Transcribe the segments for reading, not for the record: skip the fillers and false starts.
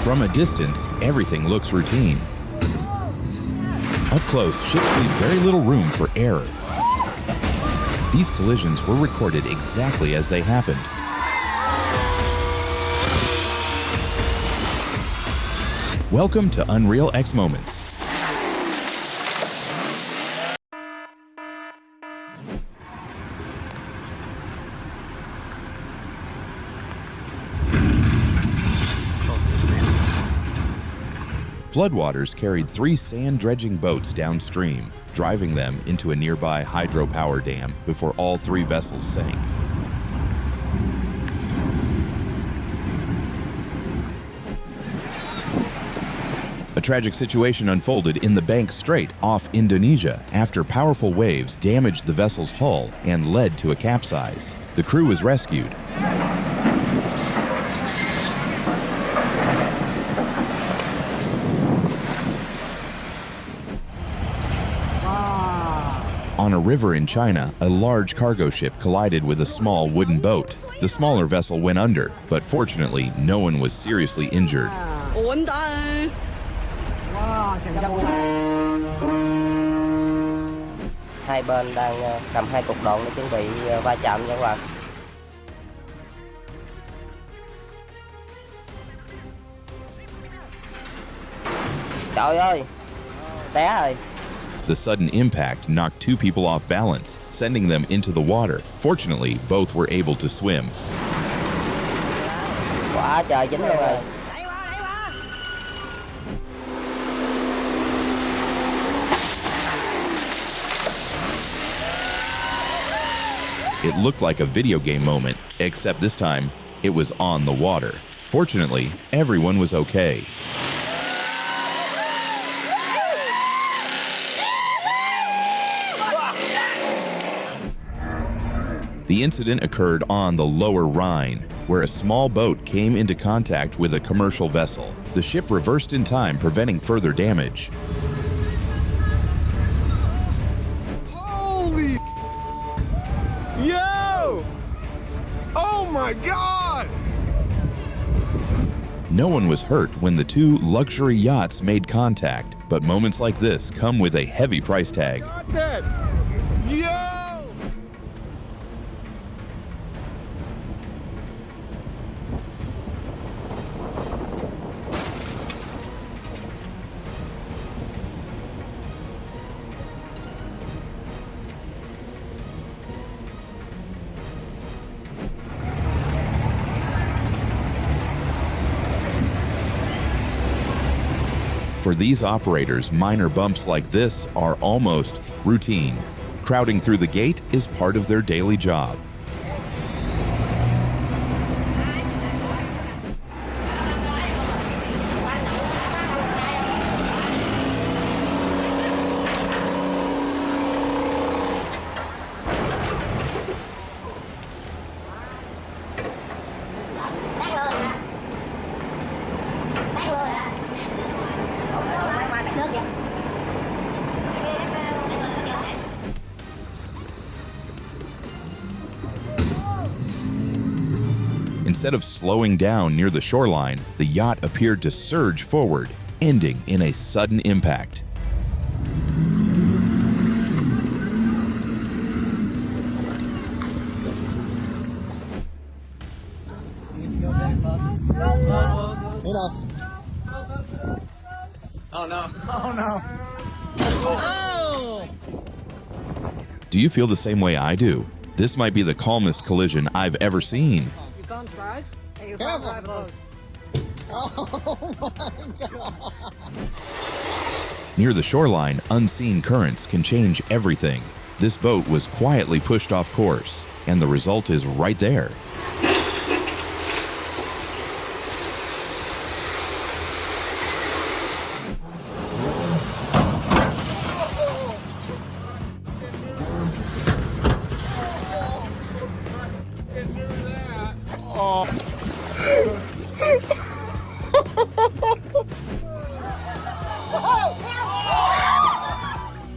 From a distance, everything looks routine. Up close, ships leave very little room for error. These collisions were recorded exactly as they happened. Welcome to UnrealX Moments. Floodwaters carried 3 sand dredging boats downstream, driving them into a nearby hydropower dam before all 3 vessels sank. A tragic situation unfolded in the Bank Strait off Indonesia after powerful waves damaged the vessel's hull and led to a capsize. The crew was rescued. On a river in China, a large cargo ship collided with a small wooden boat. The smaller vessel went under, but fortunately, no one was seriously injured. Hai bên đang cầm 2 cục độn để chuẩn bị va chạm nha các bạn. Trời ơi, té rồi. The sudden impact knocked 2 people off balance, sending them into the water. Fortunately, both were able to swim. Quá trời dính luôn rồi. It looked like a video game moment, except this time, it was on the water. Fortunately, everyone was okay. The incident occurred on the lower Rhine, where a small boat came into contact with a commercial vessel. The ship reversed in time, preventing further damage. Holy! Yo! Oh my God! No one was hurt when the 2 luxury yachts made contact, but moments like this come with a heavy price tag. Got that! Yo! For these operators, minor bumps like this are almost routine. Crowding through the gate is part of their daily job. Instead of slowing down near the shoreline, the yacht appeared to surge forward, ending in a sudden impact. Oh no! Oh no! Oh! Do you feel the same way I do? This might be the calmest collision I've ever seen. You can't drive? Hey, you can't drive alone. Oh my God! Near the shoreline, unseen currents can change everything. This boat was quietly pushed off course, and the result is right there.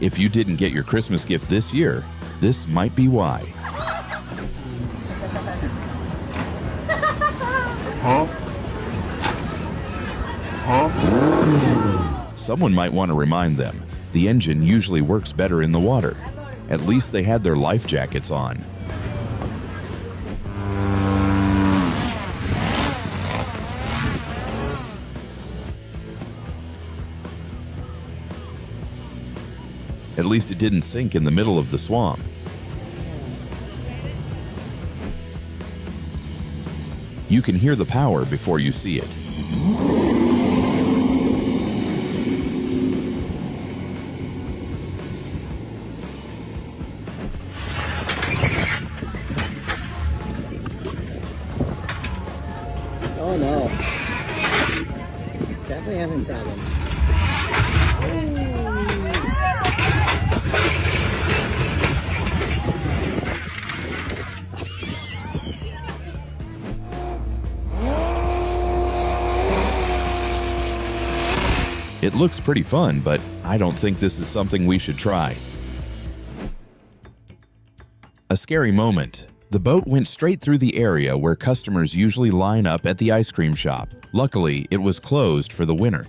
If you didn't get your Christmas gift this year, this might be why. Huh? Someone might want to remind them, the engine usually works better in the water. At least they had their life jackets on. At least it didn't sink in the middle of the swamp. You can hear the power before you see it. Oh no. Definitely having problems. It looks pretty fun, but I don't think this is something we should try. A scary moment. The boat went straight through the area where customers usually line up at the ice cream shop. Luckily, it was closed for the winter.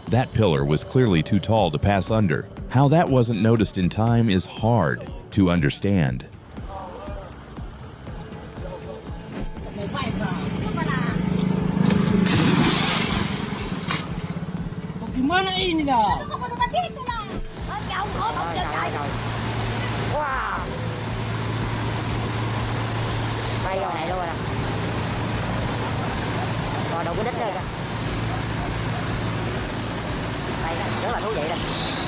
That pillar was clearly too tall to pass under. How that wasn't noticed in time is hard to understand. Gimana ini dah? Wow. Bay vô này luôn nè. Rồi đầu cái đít đây kìa. Đây rất là thú vị đây.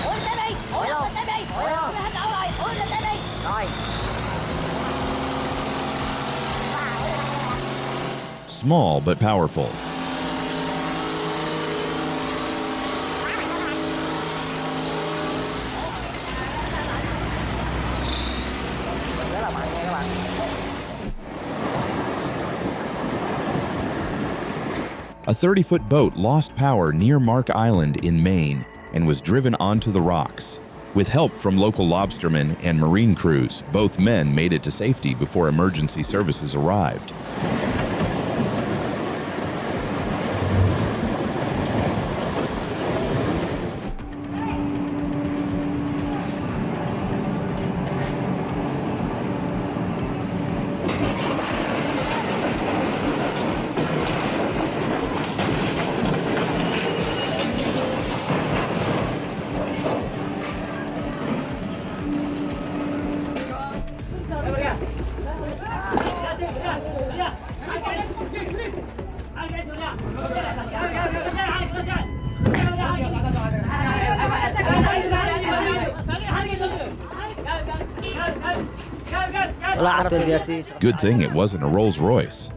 Ủa lên đi. Ủa lên đi. Ủa hết đổ rồi. Ủa lên đi. Rồi. Small but powerful. Rất là mạnh nha các bạn. A 30-foot boat lost power near Mark Island in Maine and was driven onto the rocks. With help from local lobstermen and marine crews, both men made it to safety before emergency services arrived. Good thing it wasn't a Rolls Royce.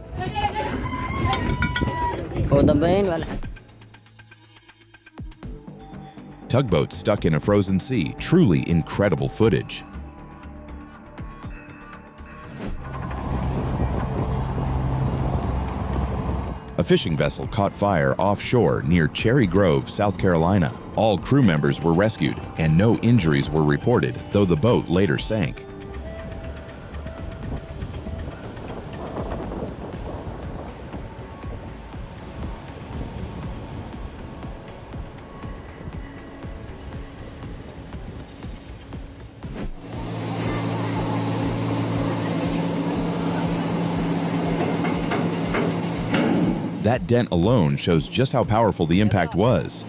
Tugboats stuck in a frozen sea, truly incredible footage. A fishing vessel caught fire offshore near Cherry Grove, South Carolina. All crew members were rescued and no injuries were reported, though the boat later sank. That dent alone shows just how powerful the impact was.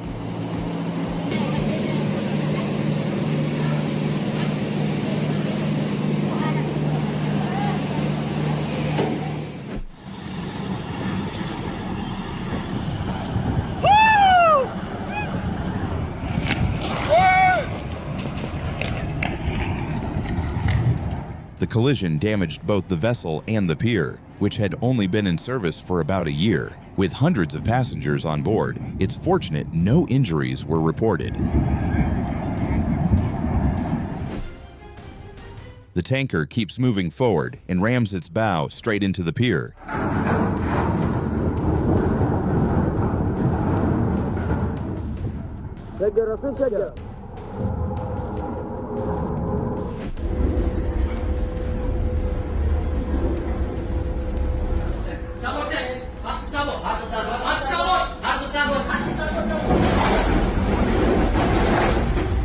The collision damaged both the vessel and the pier, which had only been in service for about a year. With hundreds of passengers on board, it's fortunate no injuries were reported. The tanker keeps moving forward and rams its bow straight into the pier.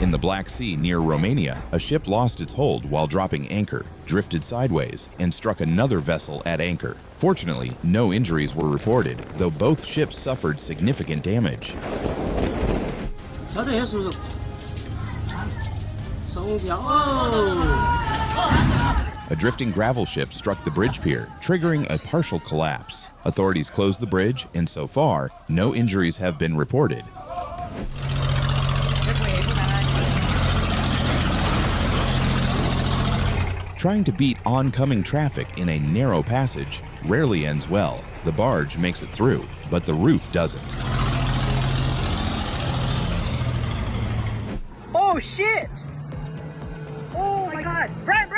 In the Black Sea near Romania, a ship lost its hold while dropping anchor, drifted sideways, and struck another vessel at anchor. Fortunately, no injuries were reported, though both ships suffered significant damage. A drifting gravel ship struck the bridge pier, triggering a partial collapse. Authorities closed the bridge, and so far, no injuries have been reported. Trying to beat oncoming traffic in a narrow passage rarely ends well. The barge makes it through, but the roof doesn't. Oh shit! Oh my god! Ram!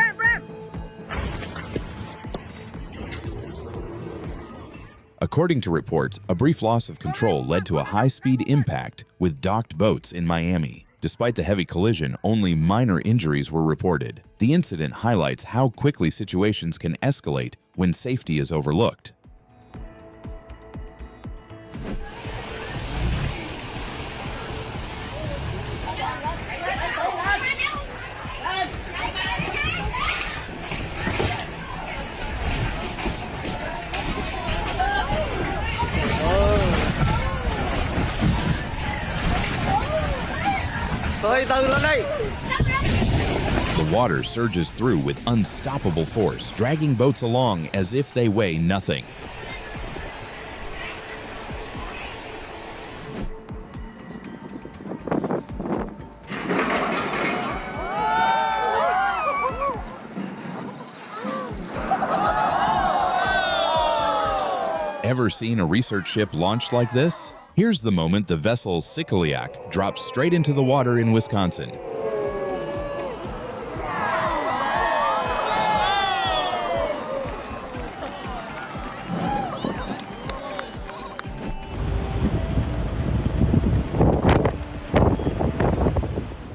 According to reports, a brief loss of control led to a high-speed impact with docked boats in Miami. Despite the heavy collision, only minor injuries were reported. The incident highlights how quickly situations can escalate when safety is overlooked. The water surges through with unstoppable force, dragging boats along as if they weigh nothing. Ever seen a research ship launched like this? Here's the moment the vessel Sikiliak drops straight into the water in Wisconsin.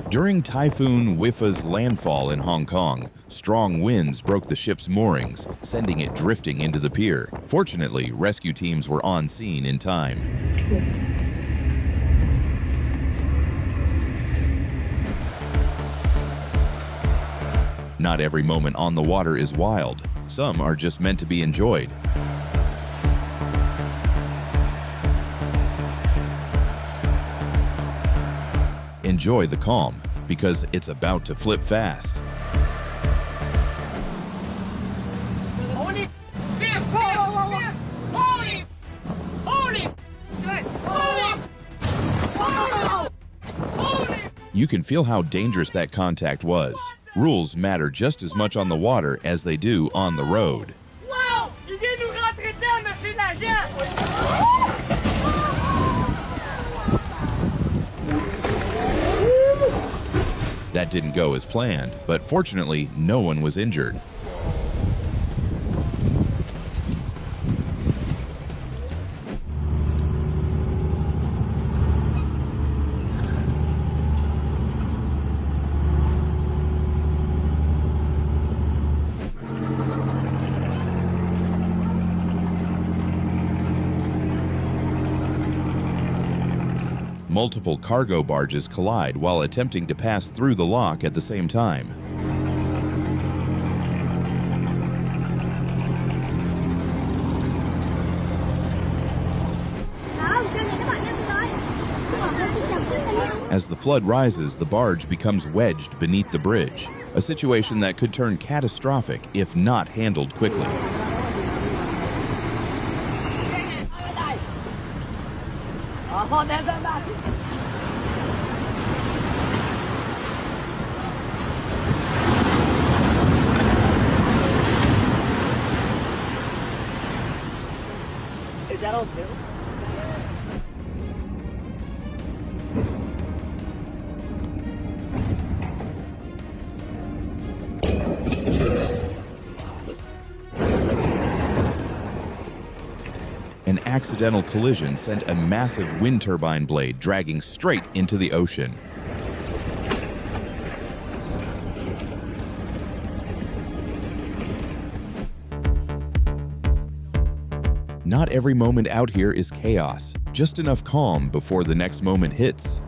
During Typhoon Wifa's landfall in Hong Kong, strong winds broke the ship's moorings, sending it drifting into the pier. Fortunately, rescue teams were on scene in time. Not every moment on the water is wild. Some are just meant to be enjoyed. Enjoy the calm, because it's about to flip fast. You can feel how dangerous that contact was. Rules matter just as much on the water as they do on the road. That didn't go as planned, but fortunately, no one was injured. Multiple cargo barges collide while attempting to pass through the lock at the same time. As the flood rises, the barge becomes wedged beneath the bridge, a situation that could turn catastrophic if not handled quickly. Is that all too? An accidental collision sent a massive wind turbine blade dragging straight into the ocean. Not every moment out here is chaos, just enough calm before the next moment hits.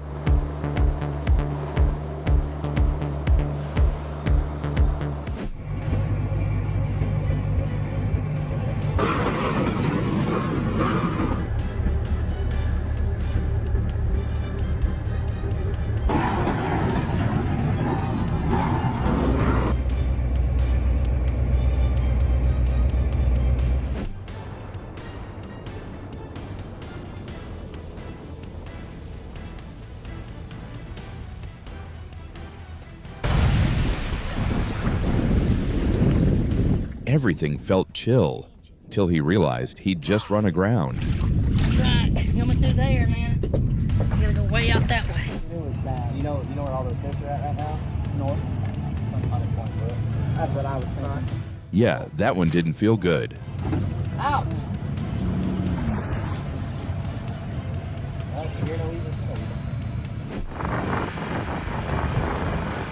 Everything felt chill, till he realized he'd just run aground. Right, coming through there, man. You gotta go way out that way. It was bad. You know where all those fish are at right now? North. Some 120 foot. That's what I was thinking. Yeah, that one didn't feel good. Ouch! Well, if you're gonna leave us,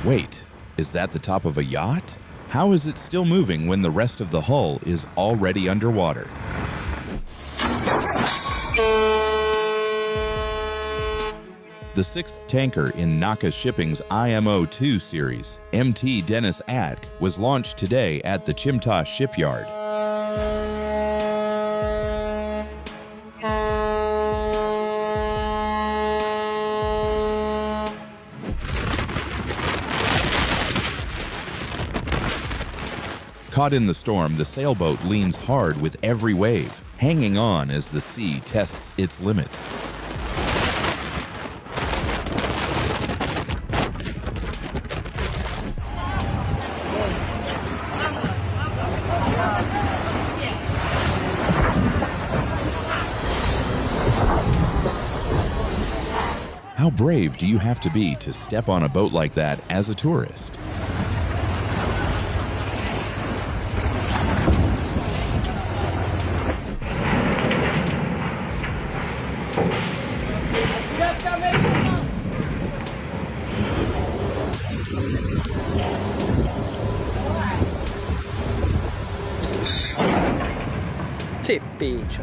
Wait, is that the top of a yacht? How is it still moving when the rest of the hull is already underwater? The sixth tanker in Naka Shipping's IMO 2 series, MT Dennis Atk, was launched today at the Chimta shipyard. Caught in the storm, the sailboat leans hard with every wave, hanging on as the sea tests its limits. How brave do you have to be to step on a boat like that as a tourist? Che pecho.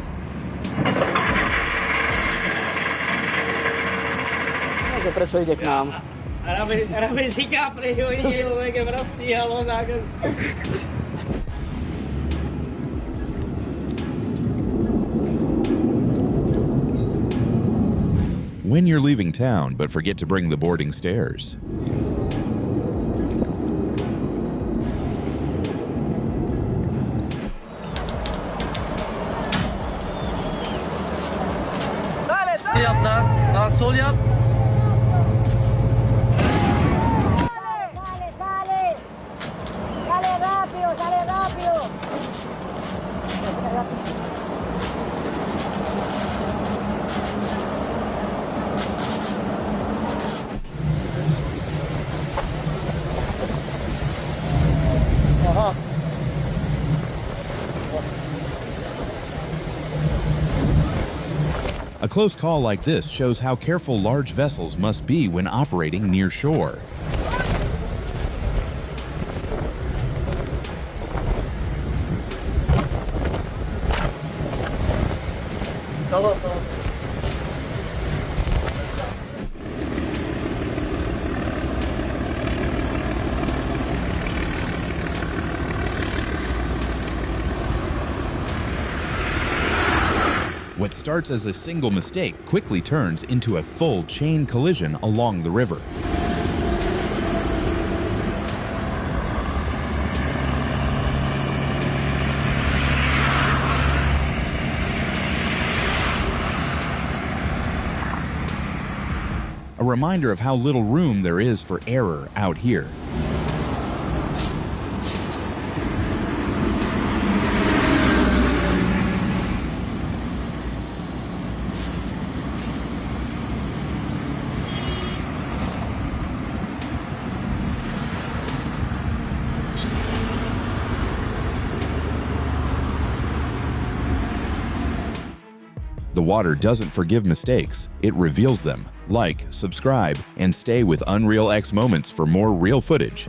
No, že prečo ide k nám? Ráme si kapli, que vrastihalo zákon. When you're leaving town, but forget to bring the boarding stairs. Yap na, sol yap. Sale, sale. Sale rápido, sale rápido. A close call like this shows how careful large vessels must be when operating near shore. What starts as a single mistake quickly turns into a full chain collision along the river. A reminder of how little room there is for error out here. The water doesn't forgive mistakes, it reveals them. Like, subscribe, and stay with UnrealX Moments for more real footage.